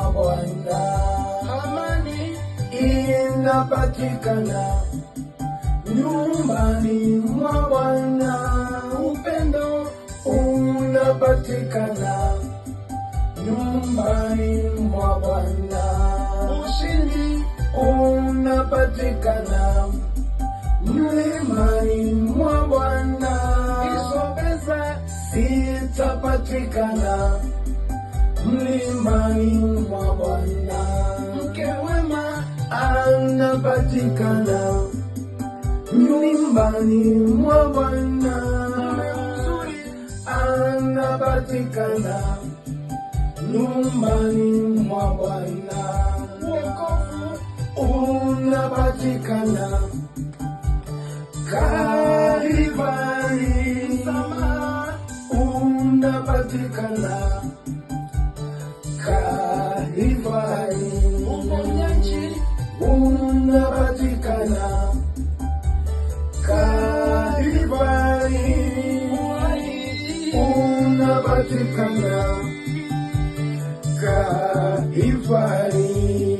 mwa Bwana. Amani inapatikana nyumbani mwa Bwana. Upendo unapatikana nyumbani mwa Bwana. Ushindi unapatikana mlimani mwa Bwana. Hizo pesa zitapatikana mlimani mwa Bwana. Mke wema anapatikana nyumbani mwa Bwana. Mume mzuri anapatikana nyumbani mwa Bwana. Wokovu unapatikana Kalvari. Msamaha unapatikana Kalvari. Uponyaji unapatikana Kalvari. Unapatikana Kalvari.